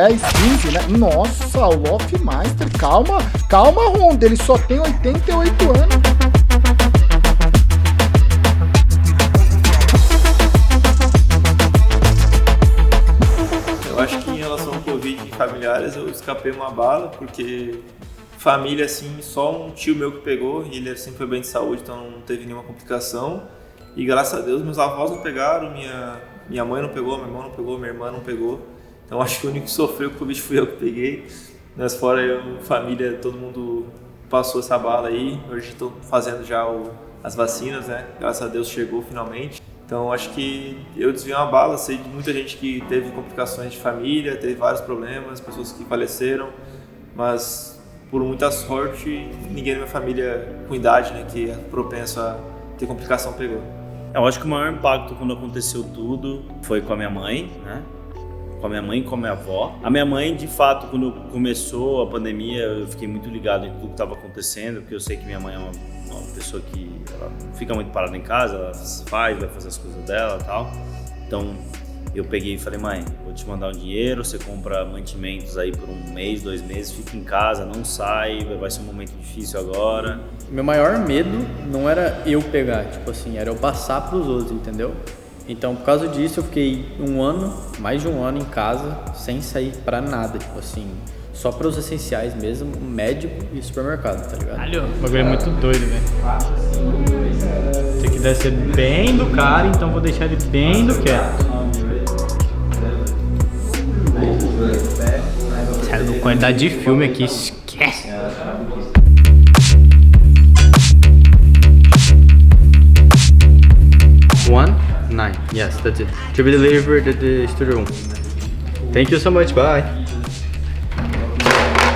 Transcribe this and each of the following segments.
10, 15, né? Nossa, o Loft Master, calma, Honda, ele só tem 88 anos. Eu acho que em relação ao Covid e familiares, eu escapei uma bala, porque família, assim, só um tio meu que pegou, e ele sempre foi bem de saúde, então não teve nenhuma complicação. E graças a Deus, meus avós não pegaram, minha mãe não pegou, meu irmão não pegou, minha irmã não pegou. Então acho que o único que sofreu com o Covid fui eu que peguei. Mas fora eu, família, todo mundo passou essa bala aí. Hoje estou fazendo já as vacinas, né? Graças a Deus chegou finalmente. Então acho que eu desviei uma bala, sei de muita gente que teve complicações de família, teve vários problemas, pessoas que faleceram, mas por muita sorte ninguém na minha família com idade, né, que é propenso a ter complicação pegou. Eu acho que o maior impacto quando aconteceu tudo foi com a minha mãe, né? Com a minha mãe e com a minha avó. A minha mãe, de fato, quando começou a pandemia, eu fiquei muito ligado em tudo que estava acontecendo, porque eu sei que minha mãe é uma pessoa que ela fica muito parada em casa, ela vai fazer as coisas dela e tal. Então, eu peguei e falei, mãe, vou te mandar um dinheiro, você compra mantimentos aí por 1 mês, 2 meses, fica em casa, não sai, vai ser um momento difícil agora. Meu maior medo não era eu pegar, tipo assim, era eu passar pros outros, entendeu? Então, por causa disso, eu fiquei mais de um ano em casa, sem sair pra nada, tipo assim, só para os essenciais mesmo, médico e supermercado, tá ligado? Caralho, o bagulho é muito doido, velho. Esse aqui deve ser bem do cara, então vou deixar ele bem do quieto. Sério, qualidade de filme aqui, esquece. One? 9. Yes, that's it. To be delivered at the studio room. Thank you so much, bye.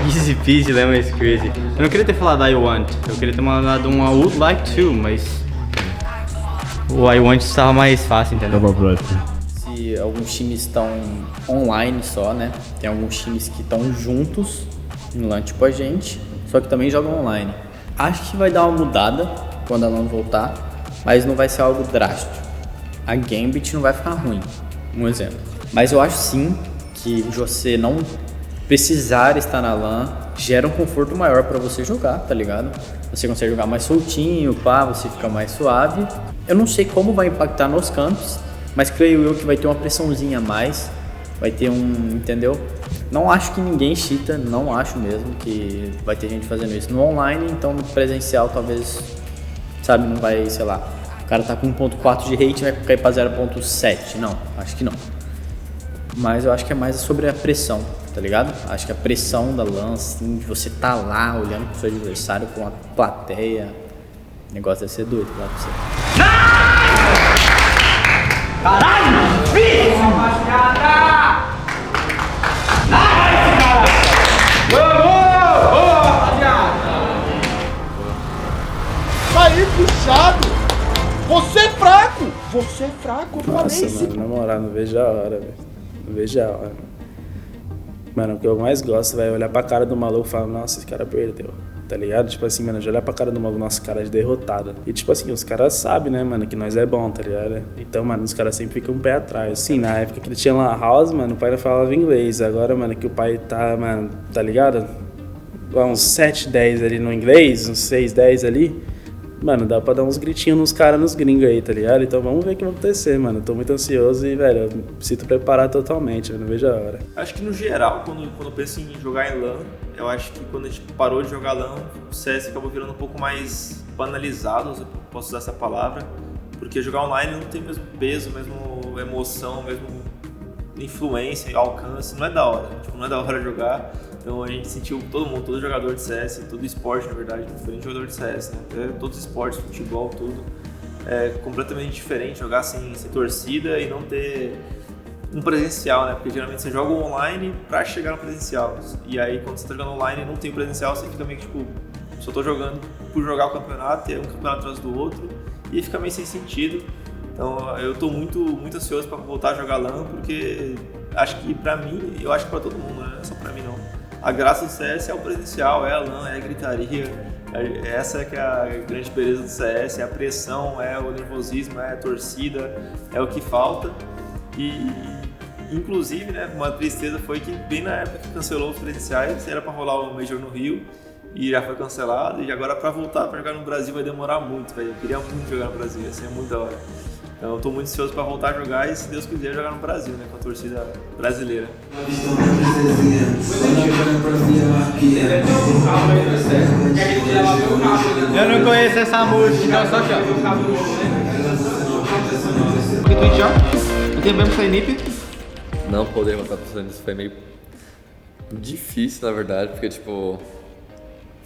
Easy peasy, lemon squeezy. Eu não queria ter falado I want, eu queria ter mandado um I would like to, mas o I want estava mais fácil, entendeu? Se alguns times estão online só, né? Tem alguns times que estão juntos no LAN, tipo a gente, só que também jogam online. Acho que vai dar uma mudada quando a LAN voltar, mas não vai ser algo drástico. A Gambit não vai ficar ruim, um exemplo. Mas eu acho sim que você não precisar estar na LAN gera um conforto maior pra você jogar, tá ligado? Você consegue jogar mais soltinho, pá, você fica mais suave. Eu não sei como vai impactar nos campos, mas creio eu que vai ter uma pressãozinha a mais, vai ter entendeu? Não acho que ninguém cheata, não acho mesmo que vai ter gente fazendo isso no online, então no presencial talvez, sabe, não vai, sei lá, o cara tá com 1.4 de rate e vai cair pra 0.7, não, acho que não. Mas eu acho que é mais sobre a pressão, tá ligado? Acho que a pressão da LAN, assim, de você tá lá olhando pro seu adversário com a plateia, o negócio deve ser doido lá pra você. Caralho! Bicho! Rapaziada! Nice, cara! Boa, rapaziada! Aí, puxado! Você é fraco! Você é fraco, eu falei. Nossa, mano, na moral, não vejo a hora, velho. Não vejo a hora. Mano, o que eu mais gosto, velho, é olhar pra cara do maluco e falar, nossa, esse cara perdeu. Tá ligado? Tipo assim, mano, de olhar pra cara do maluco, nossa, cara de derrotado. E tipo assim, os caras sabem, né, mano, que nós é bom, tá ligado? Então, mano, os caras sempre ficam um pé atrás. Assim, na época que ele tinha lan house, mano, o pai não falava inglês. Agora, mano, que o pai tá, mano, tá ligado? Uns 7, 10 ali no inglês, uns 6, 10 ali. Mano, dá pra dar uns gritinhos nos caras, nos gringos aí, tá ligado? Então vamos ver o que vai acontecer, mano. Tô muito ansioso e, velho, eu preciso preparar totalmente, eu não vejo a hora. Acho que no geral, quando eu penso em jogar em LAN, eu acho que quando a gente parou de jogar LAN, o CS acabou virando um pouco mais banalizado, se eu posso usar essa palavra, porque jogar online não tem o mesmo peso, mesmo emoção, mesmo influência, alcance, não é da hora, tipo, não é da hora jogar. Então a gente sentiu todo jogador de CS, todo esporte na verdade, diferente de jogador de CS, né? Até todos os esportes, futebol, tudo, é completamente diferente jogar sem torcida e não ter um presencial, né? Porque geralmente você joga online pra chegar no presencial. E aí quando você tá jogando online e não tem presencial, você fica meio que tipo, só tô jogando por jogar o campeonato, e é um campeonato atrás do outro, e fica meio sem sentido. Então eu tô muito ansioso pra voltar a jogar LAN, porque acho que pra mim, eu acho que pra todo mundo, né? Não é só pra mim não. A graça do CS é o presencial, é a LAN, é a gritaria, essa é que é a grande beleza do CS, é a pressão, é o nervosismo, é a torcida, é o que falta. E inclusive, né, uma tristeza foi que bem na época que cancelou os presenciais, era para rolar o Major no Rio, e já foi cancelado, e agora para voltar para jogar no Brasil vai demorar muito, velho. Eu queria muito jogar no Brasil, ia ser muito da hora. Então eu tô muito ansioso para voltar a jogar e, se Deus quiser, jogar no Brasil, né, com a torcida brasileira. Eu não conheço essa música, só que já? Não tem mesmo sair NIP? Não poder voltar para os Estados Unidos foi meio difícil, na verdade, porque, tipo,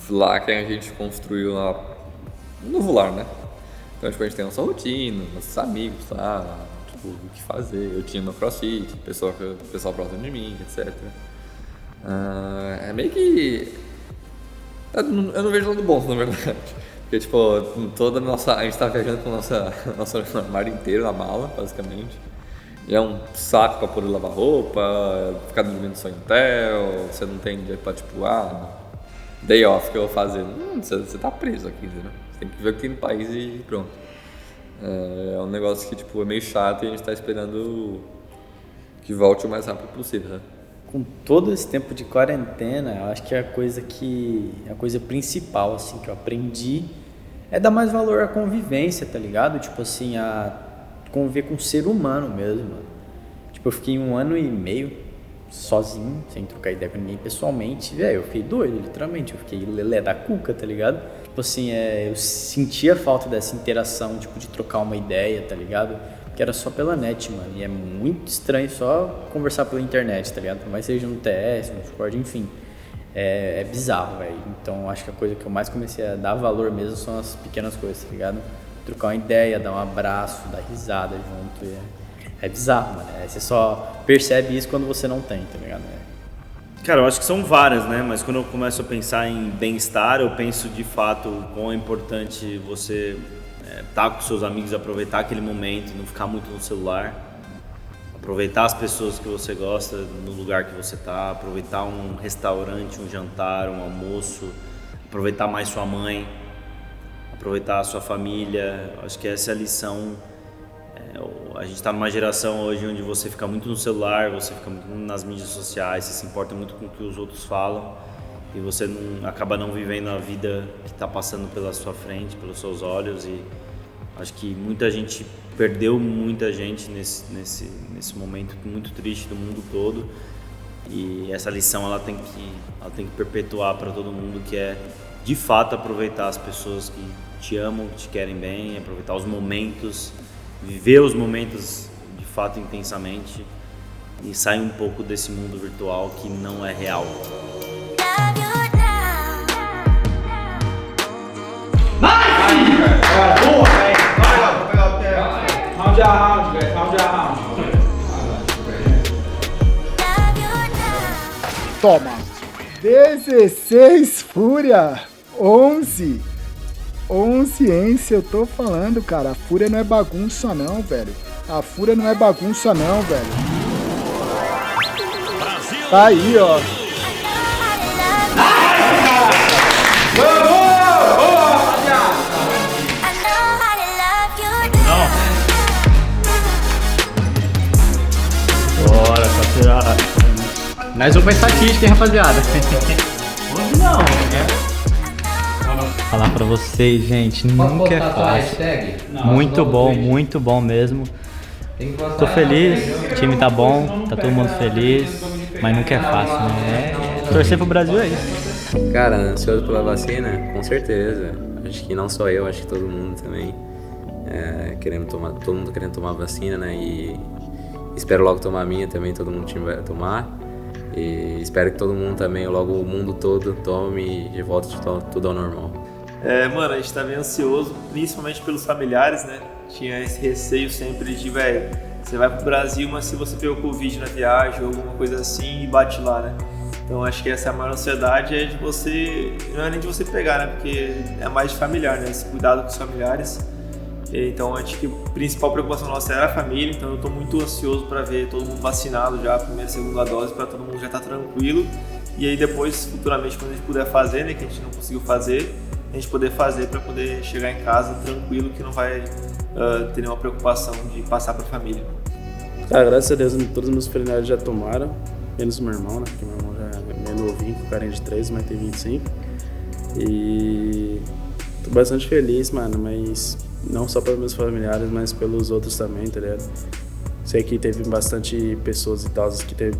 lá que a gente construiu um novo lar, né? Então, tipo, a gente tem nossa rotina, nossos amigos lá, tipo, o que fazer. Eu tinha meu crossfit, pessoal próximo de mim, etc. É meio que... Eu não vejo lado bom, na verdade. Porque, tipo, a gente tá viajando com nosso armário inteiro na mala, basicamente. E é um saco pra poder lavar roupa, ficar dormindo só em hotel, você não tem dia pra, tipo, day off que eu vou fazer. Você tá preso aqui, entendeu? Você tem que ver o que tem no país e pronto. É um negócio que, tipo, é meio chato e a gente tá esperando que volte o mais rápido possível, né? Com todo esse tempo de quarentena, eu acho que a coisa principal, assim, que eu aprendi é dar mais valor à convivência, tá ligado? Tipo assim, a conviver com o ser humano mesmo, mano. Tipo, eu fiquei 1 ano e meio sozinho, sem trocar ideia com ninguém pessoalmente, velho, eu fiquei doido, literalmente, eu fiquei lelé da cuca, tá ligado? Tipo assim, eu sentia falta dessa interação, tipo, de trocar uma ideia, tá ligado? Que era só pela net, mano, e é muito estranho só conversar pela internet, tá ligado? Por mais seja no TS, no Discord, enfim, é bizarro, velho. Então, acho que a coisa que eu mais comecei a dar valor mesmo são as pequenas coisas, tá ligado? Trocar uma ideia, dar um abraço, dar risada junto, é bizarro, mano, você só percebe isso quando você não tem, tá ligado? Cara, eu acho que são várias, né? Mas quando eu começo a pensar em bem-estar, eu penso de fato o quão é importante você estar com seus amigos, aproveitar aquele momento, não ficar muito no celular, aproveitar as pessoas que você gosta no lugar que você tá, aproveitar um restaurante, um jantar, um almoço, aproveitar mais sua mãe, aproveitar a sua família. Acho que essa é a lição. A gente está numa geração hoje onde você fica muito no celular, você fica muito nas mídias sociais, você se importa muito com o que os outros falam e você acaba não vivendo a vida que está passando pela sua frente, pelos seus olhos. E acho que muita gente perdeu muita gente nesse momento muito triste do mundo todo, e essa lição ela tem que perpetuar para todo mundo, que é de fato aproveitar as pessoas que te amam, que te querem bem, aproveitar os momentos, viver os momentos de fato intensamente e sair um pouco desse mundo virtual que não é real. Boa, velho. Vai pegar o pé. Round a round, velho. Round a round. Toma. 16 Fúria. 11 Ence, eu tô falando, cara. A Fúria não é bagunça não, velho. A Fúria não é bagunça não, velho. Tá aí, ó. Bora, rapaziada. Nós vamos pra estatística, hein, rapaziada. Hoje não, né? Falar pra vocês, gente, nunca é fácil. Muito bom mesmo. Tô feliz, o time tá bom, tá todo mundo feliz, mas nunca é fácil, né? Torcer pro Brasil é isso. Cara, ansioso pela vacina? Com certeza. Acho que não só eu, acho que todo mundo também todo mundo querendo tomar vacina, né? E espero logo tomar a minha também, todo mundo time vai tomar. E espero que todo mundo também, logo o mundo todo, tome e volte tudo ao normal. Mano, a gente tá bem ansioso, principalmente pelos familiares, né? Tinha esse receio sempre de, velho, você vai pro Brasil, mas se você pegou Covid na viagem ou alguma coisa assim e bate lá, né? Então acho que essa é a maior ansiedade, é de você, não é nem de você pegar, né? Porque é mais de familiar, né? Esse cuidado com os familiares. Então acho que a principal preocupação nossa era a família, então eu tô muito ansioso para ver todo mundo vacinado já, a primeira e segunda dose, para todo mundo já estar tranquilo. E aí depois, futuramente, quando a gente puder fazer, né? Que a gente não conseguiu fazer, a gente poder fazer para poder chegar em casa tranquilo, que não vai ter nenhuma preocupação de passar para a família. Cara, graças a Deus, todos os meus familiares já tomaram, menos o meu irmão, né? Porque meu irmão já é meio novinho, com carinha de 3, mas tem 25. E tô bastante feliz, mano, mas não só pelos meus familiares, mas pelos outros também, tá ligado? Sei que teve bastante pessoas e tal que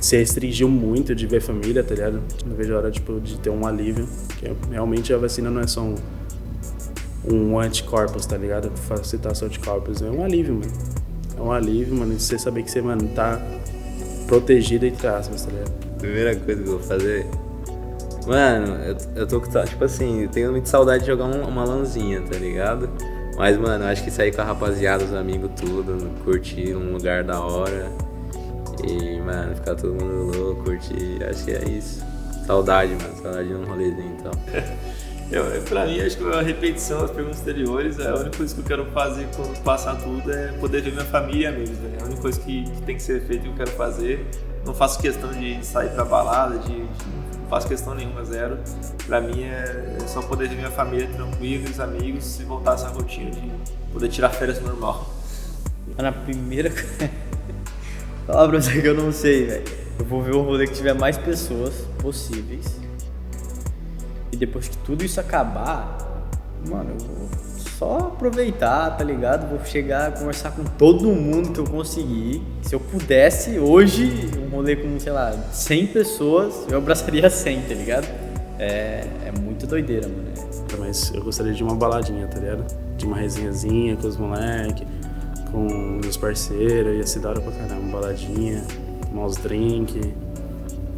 se restringiu muito de ver família, tá ligado? Não vejo a hora, tipo, de ter um alívio, que realmente a vacina não é só um anticorpos, tá ligado? Facilitação de corpos, é um alívio, mano. É um alívio, mano, de você saber que você, mano, tá protegido, entre aspas, tá ligado? Primeira coisa que eu vou fazer... Mano, eu tô com... Tipo assim, eu tenho muita saudade de jogar uma lãzinha, tá ligado? Mas, mano, eu acho que sair com a rapaziada, os amigos, tudo, curtir um lugar da hora e, mano, ficar todo mundo louco, curtir, acho que é isso. Saudade, mano, saudade de um rolezinho, então. Pra mim, acho que a repetição das perguntas anteriores, a única coisa que eu quero fazer quando passar tudo é poder ver minha família e amigos, né? A única coisa que tem que ser feita e eu quero fazer. Não faço questão de sair pra balada, não faço questão nenhuma, zero. Pra mim é só poder ver minha família tranquila, os amigos e voltar a essa rotina de poder tirar férias normal. Na primeira... Fala pra você que eu não sei, velho. Eu vou ver o rolê que tiver mais pessoas possíveis. E depois que tudo isso acabar, mano, eu vou só aproveitar, tá ligado? Vou chegar a conversar com todo mundo que eu conseguir. Se eu pudesse, hoje, um rolê com, sei lá, 100 pessoas, eu abraçaria 100, tá ligado? É muito doideira, mano. Mas eu gostaria de uma baladinha, tá ligado? De uma resenhazinha com os moleques, com meus parceiros, ia ser da hora pra caramba. Uma baladinha, tomar uns drinks,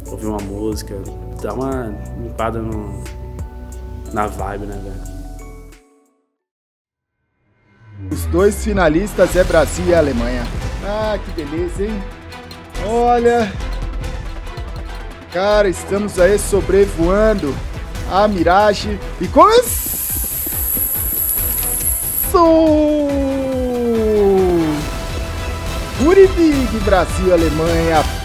ouvir uma música, dar uma limpada na vibe, né, velho? Os dois finalistas é Brasil e Alemanha. Ah, que beleza, hein? Olha... Cara, estamos aí sobrevoando a miragem e começou! Uribig, Brasil e Alemanha.